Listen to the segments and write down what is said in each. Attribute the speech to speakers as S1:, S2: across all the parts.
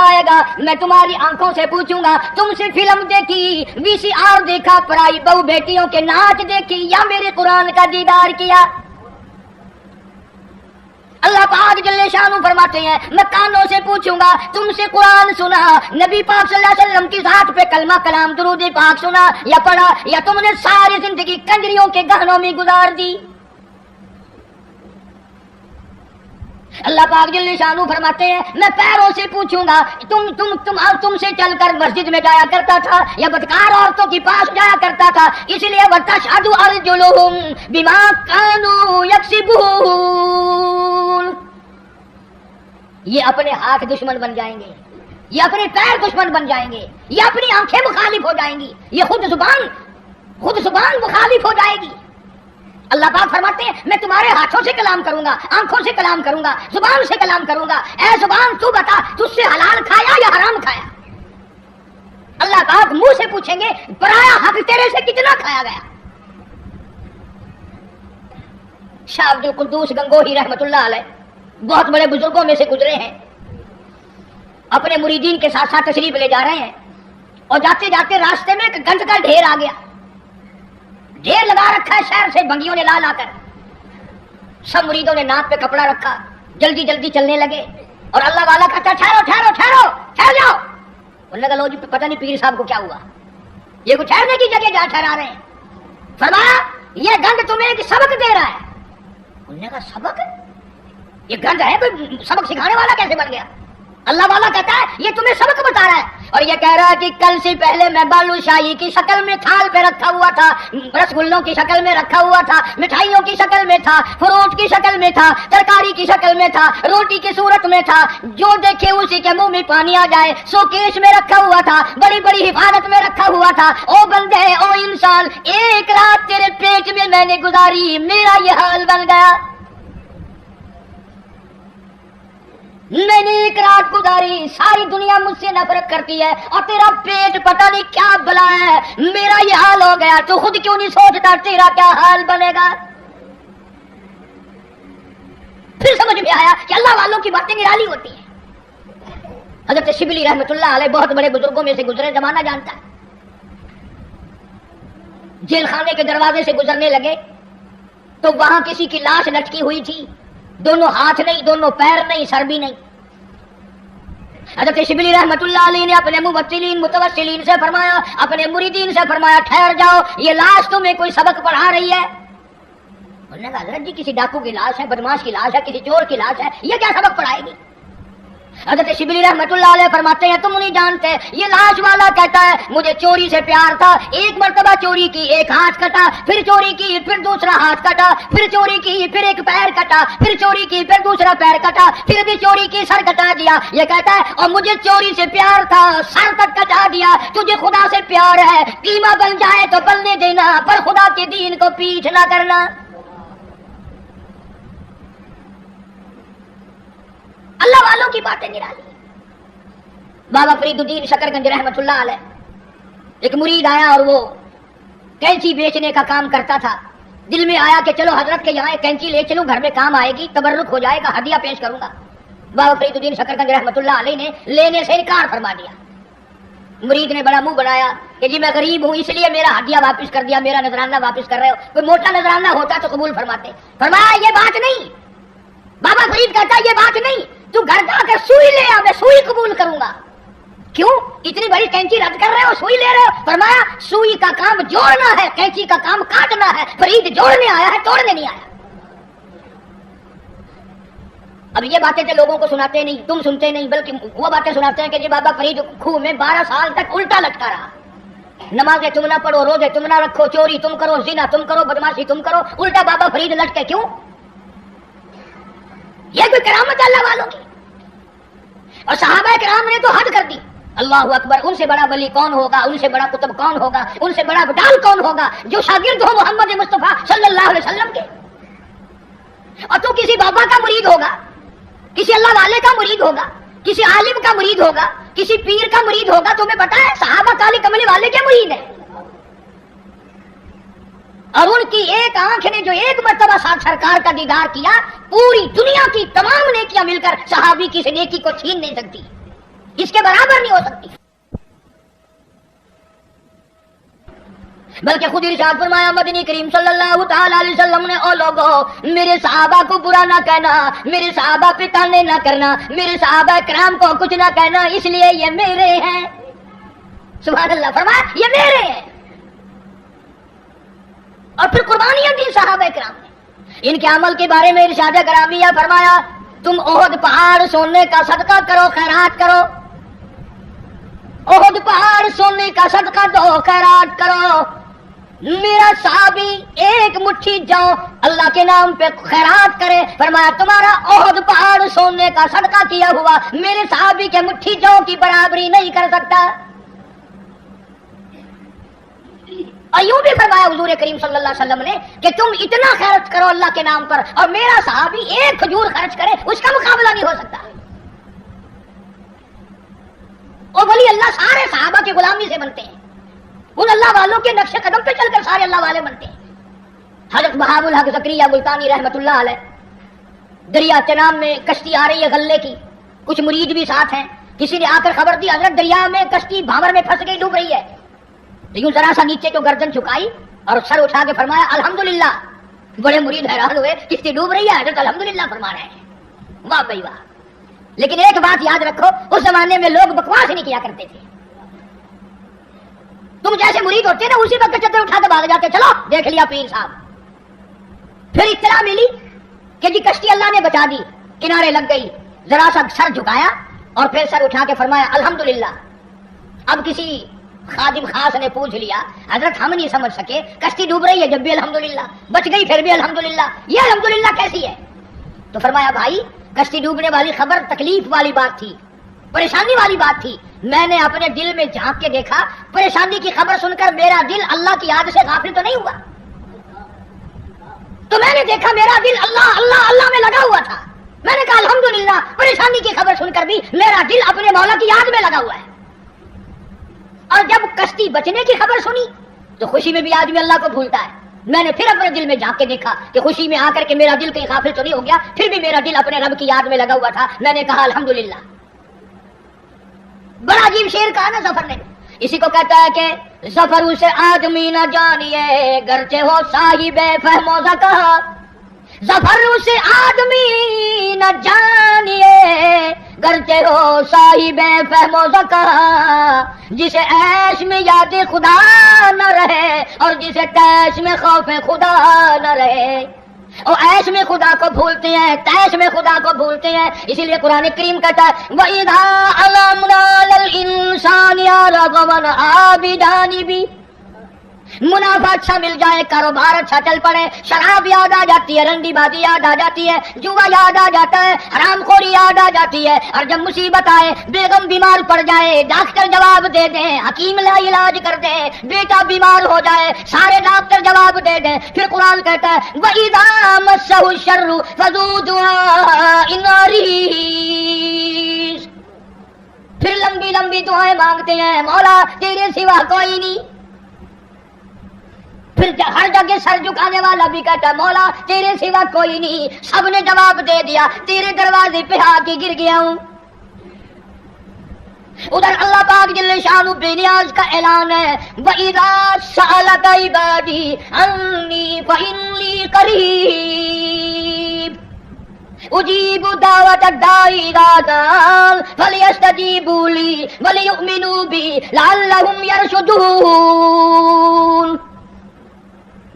S1: آئے گا میں تمہاری آنکھوں سے پوچھوں گا تم سے فلم دیکھی VCR دیکھا پرائی بہو بیٹیوں کے ناچ دیکھی یا میرے قرآن کا دیدار کیا اللہ پاک جل شانہ فرماتے ہیں میں کانوں سے پوچھوں گا تم سے قرآن سنا نبی پاک صلی اللہ علیہ وسلم کی ذات پہ کلمہ کلام درود پاک سنا یا پڑھا یا تم نے ساری زندگی کنجریوں کے گہنوں میں گزار دی اللہ پاک جل شانہ فرماتے ہیں میں پیروں سے پوچھوں گا تم سے چل کر مسجد میں جایا کرتا تھا یا بدکار عورتوں کے پاس جایا کرتا تھا اس لیے وَتَشْهَدُ أَرْجُلُهُمْ بِمَا كَانُوا يَكْسِبُونَ یہ اپنے ہاتھ دشمن بن جائیں گے یہ اپنے پیر دشمن بن جائیں گے یہ اپنی آنکھیں مخالف ہو جائیں گی یہ خود زبان مخالف ہو جائے گی اللہ پاک فرماتے ہیں میں تمہارے ہاتھوں سے کلام کروں گا آنکھوں سے کلام کروں گا زبان سے کلام کروں گا اے زبان تو بتا تجھ سے حلال کھایا یا حرام کھایا اللہ پاک منہ سے پوچھیں گے پرایا حق تیرے سے کتنا کھایا گیا شاہ عبد القدوس گنگوہی رحمت اللہ علیہ بہت بڑے بزرگوں میں سے گزرے ہیں اپنے مریدین کے ساتھ ساتھ تشریف لے جا رہے ہیں اور جاتے جاتے راستے میں ایک گند کا ڈھیر آ گیا ڈھیر لگا رکھا ہے شہر سے بنگیوں نے لا کر سب مریدوں نے ناک پہ کپڑا رکھا جلدی جلدی چلنے لگے اور اللہ والا کہتا ٹھہر جاؤ انہوں نے کہا لو جی پتہ نہیں پیر صاحب کو کیا ہوا یہ کوئی ٹھہرنے کی جگہ جہاں ٹھہرا رہے ہیں فرمایا یہ گند تمہیں ایک سبق دے رہا ہے انہوں نے کہا سبق یہ گند ہے کوئی سبق سکھانے والا کیسے بن گیا اللہ والا کہتا ہے یہ تمہیں سبق بتا رہا ہے اور یہ کہہ رہا ہے کہ کل سے پہلے میں بالو شاہی کی شکل میں تھال پہ رکھا ہوا تھا رسگلوں کی شکل میں رکھا ہوا تھا مٹھائیوں کی شکل میں تھا فروٹ کی شکل میں تھا ترکاری کی شکل میں تھا روٹی کی صورت میں تھا جو دیکھے اسی کے منہ میں پانی آ جائے سوکیش میں رکھا ہوا تھا بڑی بڑی حفاظت میں رکھا ہوا تھا او بندے او انسان ایک رات تیرے پیٹ میں میں نے گزاری میرا یہ حال بن گیا میں نے ایک رات گزاری ساری دنیا مجھ سے نفرت کرتی ہے اور تیرا پیٹ پتہ نہیں کیا بلا ہے میرا یہ حال ہو گیا تو خود کیوں نہیں سوچتا تیرا کیا حال بنے گا پھر سمجھ میں آیا کہ اللہ والوں کی باتیں نرالی ہوتی ہیں حضرت شبلی رحمت اللہ علیہ بہت بڑے بزرگوں میں سے گزرے زمانہ جانتا ہے جیل خانے کے دروازے سے گزرنے لگے تو وہاں کسی کی لاش لٹکی ہوئی تھی دونوں ہاتھ نہیں دونوں پیر نہیں سر بھی نہیں حضرت شبلی رحمت اللہ علیہ نے اپنے متوسلین سے فرمایا اپنے مریدین سے فرمایا ٹھہر جاؤ یہ لاش تمہیں کوئی سبق پڑھا رہی ہے انہوں نے کہا حضرت جی کسی ڈاکو کی لاش ہے بدماش کی لاش ہے کسی چور کی لاش ہے یہ کیا سبق پڑھائے گی حضرت شبلی رحمت اللہ علیہ فرماتے ہیں تم نہیں جانتے یہ لاش والا کہتا ہے مجھے چوری سے پیار تھا ایک مرتبہ چوری کی ایک ہاتھ کٹا پھر چوری کی پھر دوسرا ہاتھ کٹا پھر چوری کی پھر ایک پیر کٹا پھر چوری کی پھر دوسرا پیر کٹا پھر بھی چوری کی سر کٹا دیا یہ کہتا ہے اور مجھے چوری سے پیار تھا سر تک کٹا دیا تجھے خدا سے پیار ہے قیمہ بن جائے تو بننے دینا پر خدا کے دین کو پیچھ نہ کرنا اللہ والوں کی باتیں نرالی بابا فرید الدین شکر گنج رحمت اللہ علیہ ایک مرید آیا اور وہ کینچی بیچنے کا کام کرتا تھا دل میں آیا کہ چلو حضرت کے یہاں ایک کینچی لے چلوں گھر میں کام آئے گی تبرک ہو جائے گا ہدیہ پیش کروں گا بابا فرید الدین شکر گنج رحمت اللہ علیہ نے لینے سے انکار فرما دیا مرید نے بڑا منہ بنایا کہ جی میں غریب ہوں اس لیے میرا ہدیہ واپس کر دیا میرا نذرانہ واپس کر رہے ہو کوئی موٹا نذرانہ ہوتا تو قبول فرماتے فرمایا یہ بات نہیں بابا فرید کہتا یہ بات نہیں تو گھر جا کر سوئی لے آ میں سوئی قبول کروں گا کیوں اتنی بڑی کینچی رد کر رہے ہو سوئی لے رہے ہو فرمایا سوئی کا کام جوڑنا ہے کینچی کا کام کاٹنا ہے فرید جوڑنے آیا ہے توڑنے نہیں آیا اب یہ باتیں تو لوگوں کو سناتے نہیں تم سنتے نہیں بلکہ وہ باتیں سناتے ہیں کہ جی بابا فرید خوہ میں 12 سال تک الٹا لٹکا رہا نمازیں تم نہ پڑھو روزے تم نہ رکھو چوری تم کرو زنا تم کرو بدماشی تم کرو الٹا بابا فرید لٹکے کیوں یہ کوئی کرامت اللہ والوں کی اور صحابہ کرام نے تو حد کر دی اللہ اکبر ان سے بڑا ولی کون ہوگا ان سے بڑا قطب کون ہوگا ان سے بڑا بڈال کون ہوگا جو شاگرد ہو محمد مصطفیٰ صلی اللہ علیہ وسلم کے اور تو کسی بابا کا مرید ہوگا کسی اللہ والے کا مرید ہوگا کسی عالم کا مرید ہوگا کسی پیر کا مرید ہوگا تمہیں پتا ہے صحابہ کالی کملی والے کے مرید ہیں اور ان کی ایک آنکھ نے جو ایک مرتبہ ساتھ سرکار کا دیدار کیا پوری دنیا کی تمام نیکیاں مل کر صحابی کی سے نیکی کو چھین نہیں سکتی اس کے برابر نہیں ہو سکتی. بلکہ خود ارشاد فرمایا مدنی کریم صلی اللہ تعالی علیہ وسلم نے، او لوگوں میرے صحابہ کو برا نہ کہنا، میرے صحابہ پہ طعنے نہ کرنا، میرے صحابہ کرام کو کچھ نہ کہنا، اس لیے یہ میرے ہیں. سبحان اللہ. فرمایا یہ میرے ہیں. اور پھر قربانیاں دی صحابہ کرام نے. ان کے عمل کے بارے میں ارشاد گرامیہ فرمایا تم احد پہاڑ سونے کا صدقہ کرو، خیرات کرو. احد پہاڑ سونے کا صدقہ دو، خیرات کرو. میرا صحابی ایک مٹھی جو اللہ کے نام پہ خیرات کرے، فرمایا تمہارا احد پہاڑ سونے کا صدقہ کیا ہوا میرے صحابی کے مٹھی جو کی برابری نہیں کر سکتا. اور یوں بھی فرمایا حضور کریم صلی اللہ علیہ وسلم نے کہ تم اتنا خیرات کرو اللہ کے نام پر، اور میرا صحابی ایک کھجور خرچ کرے اس کا مقابلہ نہیں ہو سکتا. اور ولی اللہ سارے صحابہ کی غلامی سے بنتے ہیں، ان اللہ والوں کے نقش قدم پہ چل کر سارے اللہ والے بنتے ہیں. حضرت بہاء الحق زکریا ملتانی رحمۃ اللہ علیہ، دریا چناب میں کشتی آ رہی ہے غلے کی، کچھ مرید بھی ساتھ ہیں. کسی نے آ کر خبر دی حضرت دریا میں کشتی بھاور میں پھنس گئی، ڈوب رہی ہے. یوں ذرا سا نیچے کو گردن جھکائی اور سر اٹھا کے فرمایا الحمدللہ. بڑے مرید حیران ہوئے، کشتی ڈوب رہی ہے، حضرت الحمدللہ فرما رہے ہیں. واہ بھائی واہ. لیکن ایک بات یاد رکھو، اس زمانے میں لوگ بکواس نہیں کیا کرتے تھے. تم جیسے مرید ہوتے نا اسی وقت چدر اٹھا کے بھاگ جاتے، چلو دیکھ لیا پیر صاحب. پھر اطلاع ملی کہ جی کشتی اللہ نے بچا دی، کنارے لگ گئی. ذرا سا سر جھکایا اور پھر سر اٹھا کے فرمایا الحمدللہ. اب کسی خادم خاص نے پوچھ لیا حضرت ہم نہیں سمجھ سکے، کشتی ڈوب رہی ہے جب بھی الحمدللہ، بچ گئی پھر بھی الحمدللہ، یہ الحمدللہ کیسی ہے؟ تو فرمایا بھائی کشتی ڈوبنے والی خبر تکلیف والی بات تھی، پریشانی والی بات تھی. میں نے اپنے دل میں جھانک کے دیکھا، پریشانی کی خبر سن کر میرا دل اللہ کی یاد سے غافل تو نہیں ہوا. تو میں نے دیکھا میرا دل اللہ اللہ اللہ میں لگا ہوا تھا. میں نے کہا الحمدللہ، پریشانی کی خبر سن کر بھی میرا دل اپنے مولا کی یاد میں لگا ہوا ہے. اور جب کشتی بچنے کی خبر سنی تو خوشی میں بھی آدمی اللہ کو بھولتا ہے. میں نے پھر اپنے دل میں جھانک کے دیکھا کہ خوشی میں آ کر کے میرا دل کہیں غافل تو نہیں ہو گیا، پھر بھی میرا دل اپنے رب کی یاد میں لگا ہوا تھا. میں نے کہا الحمدللہ. بڑا عجیب شعر کہا نا ظفر نے. اسی کو کہتا ہے کہ ظفر اسے آدمی نہ جانیے گرچہ ہو صاحب فہم و ذکا. ظفر اسے آدمی نہ جانیے گرچہ ہو صاحب فہم و ذکا. جسے عیش میں یاد خدا نہ رہے اور جسے تیش میں خوف خدا نہ رہے. اور عیش میں خدا کو بھولتے ہیں، تیش میں خدا کو بھولتے ہیں. اسی لیے قرآن کریم کہتا ہے وَإِذَا عَلَمْنَا لِلْإِنسَانِ رَغَبًا عَابِدَانِ بھی. منافع اچھا مل جائے، کاروبار اچھا چل پڑے، شراب یاد آ جاتی ہے، رنڈی بازی یاد آ جاتی ہے، جوا یاد آ جاتا ہے، حرام خوری یاد آ جاتی ہے. اور جب مصیبت آئے، بیگم بیمار پڑ جائے، ڈاکٹر جواب دے دیں، حکیم لا علاج کر دیں، بیٹا بیمار ہو جائے، سارے ڈاکٹر جواب دے دیں. پھر قرآن کہتا ہے وَإِذَا مَسَّهُ الشَّرُّ فَذُو دُعَاءٍ عَرِيضٍ. پھر لمبی لمبی دعائیں مانگتے ہیں، مولا تیرے سوا کوئی نہیں. پھر ہر جگہ سر جھکانے والا بھی کہتا ہے مولا تیرے سوا کوئی نہیں. سب نے جواب دے دیا، تیرے دروازے پہ آ کے گر گیا ہوں. ادھر اللہ پاک جل شانہ بے نیاز کا اعلان ہے وَإِذَا سَأَلَكَ عِبَادِي عَنِّي فَإِنِّي قَرِيبٌ أُجِيبُ دَعْوَةَ الدَّاعِ إِذَا دَعَانِ فَلْيَسْتَجِيبُوا لِي وَلْيُؤْمِنُوا بِي لَعَلَّهُمْ يَرْشُدُونَ.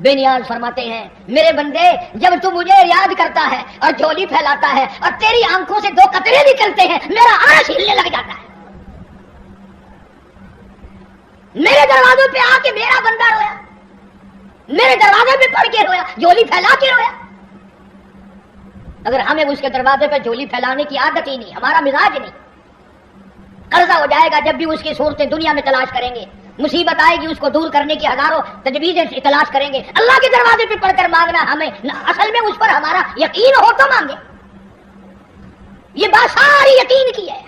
S1: بے نیاز فرماتے ہیں میرے بندے جب تو مجھے یاد کرتا ہے اور جھولی پھیلاتا ہے اور تیری آنکھوں سے دو قطرے نکلتے ہیں، میرا عرش ہلنے لگ جاتا ہے. میرے دروازوں پہ آ کے میرا بندہ رویا، میرے دروازے پہ پڑھ کے رویا، جھولی پھیلا کے رویا. اگر ہمیں اس کے دروازے پہ جھولی پھیلانے کی عادت ہی نہیں، ہمارا مزاج نہیں، قرضہ ہو جائے گا جب بھی اس کی صورتیں دنیا میں تلاش کریں گے، مصیبت آئے گی اس کو دور کرنے کی ہزاروں تجویزیں تلاش کریں گے. اللہ کے دروازے پہ پڑھ کر مانگنا ہمیں اصل میں اس پر ہمارا یقین ہو تو مانگے. یہ بات ساری یقین کی ہے.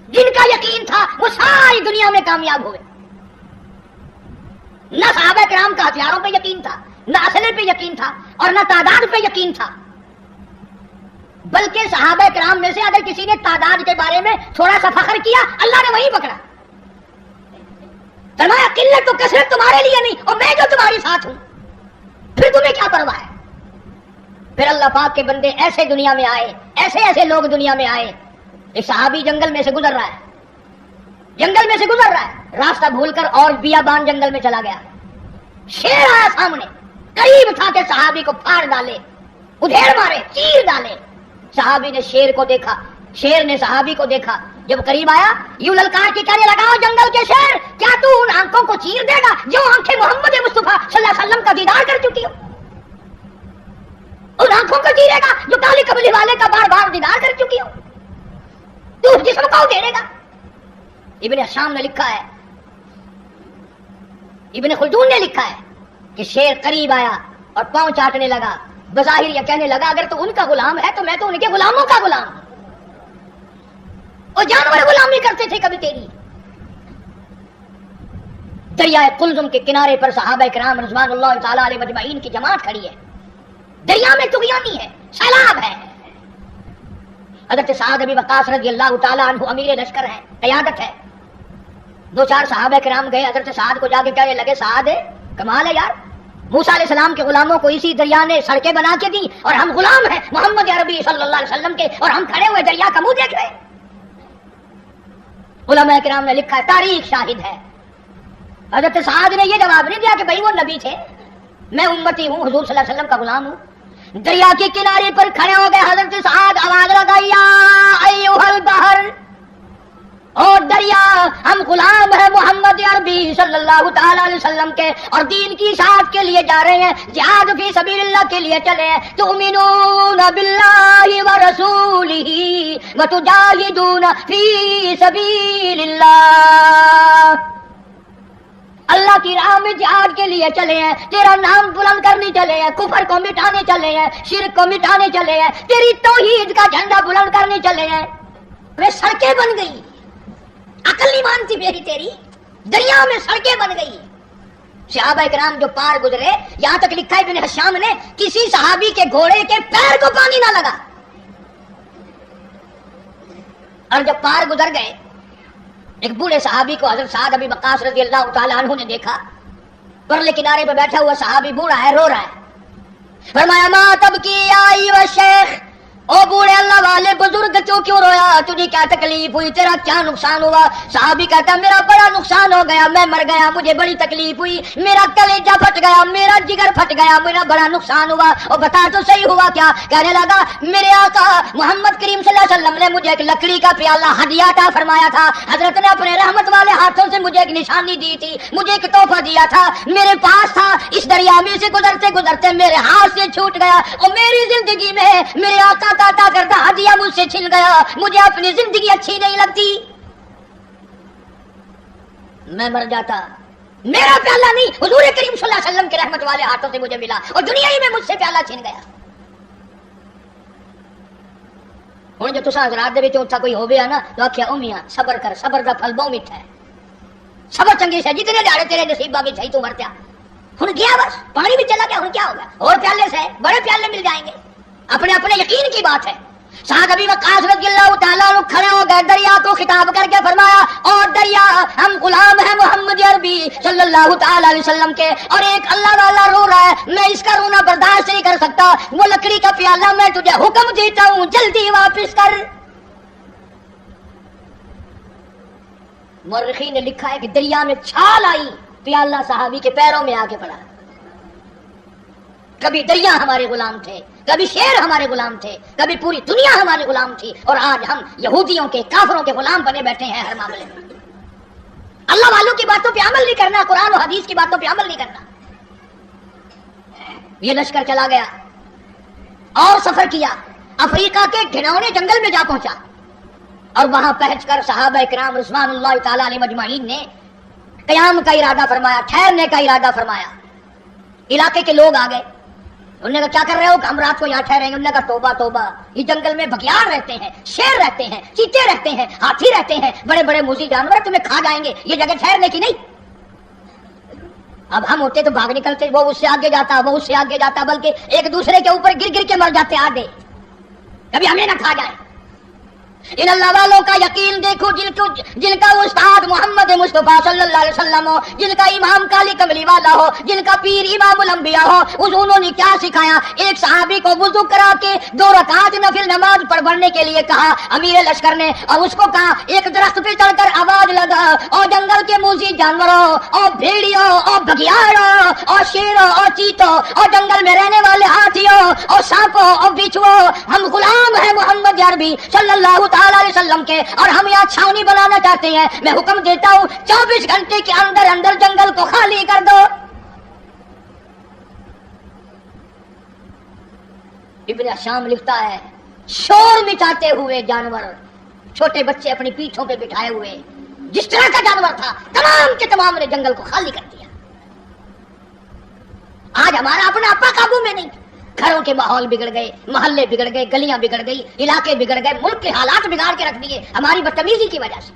S1: جن کا یقین تھا وہ ساری دنیا میں کامیاب ہوئے. نہ صحابہ کرام کا ہتھیاروں پہ یقین تھا، نہ اسلحے پہ یقین تھا اور نہ تعداد پہ یقین تھا. بلکہ صحابہ کرام میں سے اگر کسی نے تعداد کے بارے میں تھوڑا سا فخر کیا اللہ نے وہی پکڑا. فرمایا قلت و کثرت تمہارے لیے نہیں اور میں جو تمہارے ساتھ ہوں، پھر تمہیں کیا پرواہ ہے. پھر اللہ پاک کے بندے ایسے دنیا میں آئے، ایسے لوگ دنیا میں آئے. ایک صحابی جنگل میں سے گزر رہا ہے، راستہ بھول کر اور بیابان جنگل میں چلا گیا. شیر آیا سامنے، قریب تھا کہ صحابی کو پھاڑ ڈالے، ادھیڑ مارے، چیر ڈالے. صحابی نے شیر کو دیکھا، شیر نے صحابی کو دیکھا. جب قریب آیا یوں للکار کے کہنے لگا، جنگل کے شیر، کیا تو ان آنکھوں کو چیر دے گا جو آنکھیں محمد مصطفیٰ صلی اللہ علیہ وسلم کا دیدار کر چکی ہو؟ ان آنکھوں کو چیرے گا جو کالی کملی والے کا بار بار دیدار کر چکی ہو؟ تو اس جسم کو ادھیڑے گا؟ ابن شام نے لکھا ہے، ابن خلدون نے لکھا ہے کہ شیر قریب آیا اور پاؤں چاٹنے لگا. بظاہر یہ کہنے لگا اگر تو ان کا غلام ہے تو میں تو ان کے غلاموں کا غلام ہوں. اور جانور غلامی کرتے تھے کبھی تیری. دریائے قلزم کے کنارے پر صحابہ کرام رضوان اللہ تعالی علیہ مجمعین کی جماعت کھڑی ہے. دریا میں طغیانی ہے، سیلاب ہے. حضرت سعد بن وقاص رضی اللہ تعالی عنہ امیر لشکر ہے، قیادت ہے. دو چار صحابہ کرام گئے حضرت سعد کو جا کے کہنے لگے، سعد کمال ہے یار، موسیٰ علیہ السلام کے غلاموں کو اسی دریا نے سڑکیں بنا کے دی اور ہم غلام ہیں محمد عربی صلی اللہ علیہ وسلم کے، اور ہم کھڑے ہوئے دریا کا منہ دیکھ رہے. علماء کرام نے لکھا ہے، تاریخ شاہد ہے. حضرت سعد نے یہ جواب نہیں دیا کہ بھائی وہ نبی تھے، میں امتی ہوں، حضور صلی اللہ علیہ وسلم کا غلام ہوں. دریا کے کنارے پر کھڑے ہو گئے حضرت سعد، آواز لگائی، یا ایھا البحر، اور دریا، ہم غلام ہیں محمد عربی صلی اللہ تعالی علیہ وسلم کے اور دین کی اشاعت کے لیے جا رہے ہیں، جہاد فی سبیل اللہ کے لیے چلے ہیں. تؤمنون باللہ ورسولہ وتجاہدون فی سبیل اللہ، اللہ کی راہ میں جہاد کے لیے چلے ہیں، تیرا نام بلند کرنے چلے ہیں، کفر کو مٹانے چلے ہیں، شرک کو مٹانے چلے ہیں، تیری توحید کا جھنڈا بلند کرنے چلے ہیں. وہ سڑکیں بن گئی، عقل نہیں مانتی میری تیری، دریا میں سڑکیں بن گئی. صحابہ کرام جو پار گزرے، یہاں تک لکھا ہے ابن حشام نے، کسی صحابی کے گھوڑے کے پیر کو پانی نہ لگا. اور جب پار گزر گئے، ایک بوڑھے صحابی کو حضرت سعد بن وقاص رضی اللہ تعالی عنہ نے دیکھا، پرلے کنارے پہ بیٹھا ہوا صحابی بوڑھا ہے، رو رہا ہے. فرمایا ما تبکی یا ایھا الشیخ، او بوڑھے اللہ والے بزرگ، تو کیوں رویا؟ تجھے کیا تکلیف ہوئی؟ تیرا کیا نقصان ہوا؟ صحابی کہتا میرا بڑا نقصان ہو گیا، میں مر گیا، مجھے بڑی تکلیف ہوئی، میرا کلیجہ پھٹ گیا، میرا جگر پھٹ گیا، میرا بڑا نقصان ہوا. اور بتا تو صحیح ہوا کیا؟ کہنے لگا میرے آقا محمد کریم صلی اللہ علیہ وسلم نے مجھے ایک لکڑی کا پیالہ ہدیہ عطا فرمایا تھا. حضرت نے اپنے رحمت والے ہاتھوں سے مجھے ایک نشانی دی تھی، مجھے ایک تحفہ دیا تھا، میرے پاس تھا. اس دریا میں سے گزرتے گزرتے میرے ہاتھ سے چھوٹ گیا اور میری زندگی میں میرے آقا کا عطا کردہ ہدیہ مجھ سے چھن گیا، مجھے اپنی زندگی اچھی نہیں لگتی، میں مر جاتا. میرا پیالہ نہیں، حضور کریم صلی اللہ علیہ وسلم کے رحمت والے ہاتھوں سے مجھے ملا اور دنیا ہی میں مجھ سے پیالہ چھن گیا. ہوں جو تساں حضرات دے وچ اوتھا کوئی ہووے نا تو آکھیا او میاں صبر کر، صبر دا پھل بہت میٹھا ہے، صبر چنگی سے جتنے دیہڑے تیرے نصیباں وچ ہے تو مرتیا. ہن گیا بس پانی بھی چلا گیا، ہن کیا ہوگا؟ اور پیالے سے بڑے پیالے مل جائیں گے. اپنے اپنے یقین کی بات ہے. سعد بن وقاص رضی اللہ تعالیٰ عنہ کھڑے ہو گئے، دریا کو خطاب کر کے فرمایا، اور دریا، ہم غلام ہیں محمد عربی صلی اللہ تعالیٰ علیہ وسلم کے، اور ایک اللہ والا رو رہا ہے، میں اس کا رونا برداشت نہیں کر سکتا، وہ لکڑی کا پیالہ میں تجھے حکم دیتا ہوں جلدی واپس کر. مورخین نے لکھا ہے کہ دریا میں چھال آئی، پیالہ صحابی کے پیروں میں آ کے پڑا. کبھی دریا ہمارے غلام تھے، کبھی شیر ہمارے غلام تھے، کبھی پوری دنیا ہمارے غلام تھی، اور آج ہم یہودیوں کے، کافروں کے غلام بنے بیٹھے ہیں ہر معاملے میں. اللہ والوں کی باتوں پہ عمل نہیں کرنا، قرآن و حدیث کی باتوں پہ عمل نہیں کرنا. یہ لشکر چلا گیا اور سفر کیا، افریقہ کے گھنونے جنگل میں جا پہنچا، اور وہاں پہنچ کر صحابہ کرام رضوان اللہ تعالی علیہ مجمعین نے قیام کا ارادہ فرمایا، ٹھہرنے کا ارادہ فرمایا. علاقے کے لوگ آ گئے، انہوں نے کہا کیا کر رہے ہو؟ ہم رات کو یہاں ٹھہریں گے. انہوں نے کہا توبہ توبہ، یہ جنگل میں بگیار رہتے ہیں، شیر رہتے ہیں، چیتے رہتے ہیں، ہاتھی رہتے ہیں، بڑے بڑے موذی جانور تمہیں کھا جائیں گے، یہ جگہ ٹھہرنے کی نہیں. اب ہم ہوتے تو بھاگ نکلتے، وہ اس سے آگے جاتا، وہ اس سے آگے جاتا، بلکہ ایک دوسرے کے اوپر گر گر کے مر جاتے آدھے. کبھی ہمیں نہ کھا جائے. ان اللہ والوں کا یقین دیکھو جن کا استاد محمد مصطفیٰ صلی اللہ علیہ وسلم ہو، جن کا امام کالی کملی والا ہو، جن کا پیر امام الانبیاء ہو. انہوں نے کیا سکھایا؟ ایک صحابی کو وضو کرا کے 2 رکعت نفل نماز پڑھنے کے لیے کہا امیر لشکر نے، اور اس کو کہا ایک درخت پہ چڑھ کر آواز لگا اور جنگل کے موذی جانوروں اور بھیڑیوں اور بگیاڑوں اور شیروں اور چیتوں اور جنگل میں رہنے والے ہاتھیوں اور سانپوں اور بچھوؤں، ہم غلام ہیں محمد عربی صلی اللہ تعالی علیہ وسلم کے، اور ہم یہاں چھاونی بنانا چاہتے ہیں. میں حکم دیتا ہوں 24 گھنٹے کے اندر اندر جنگل کو خالی کر دو. ابن شام لکھتا ہے شور مچاتے ہوئے جانور، چھوٹے بچے اپنی پیٹھوں پہ بٹھائے ہوئے، جس طرح کا جانور تھا تمام کے تمام نے جنگل کو خالی کر دیا. آج ہمارا اپنا اپا قابو میں نہیں. گھروں کے ماحول بگڑ گئے، محلے بگڑ گئے، گلیاں بگڑ گئی، علاقے بگڑ گئے، ملک کے حالات بگاڑ کے رکھ دیے ہماری بدتمیزی کی وجہ سے.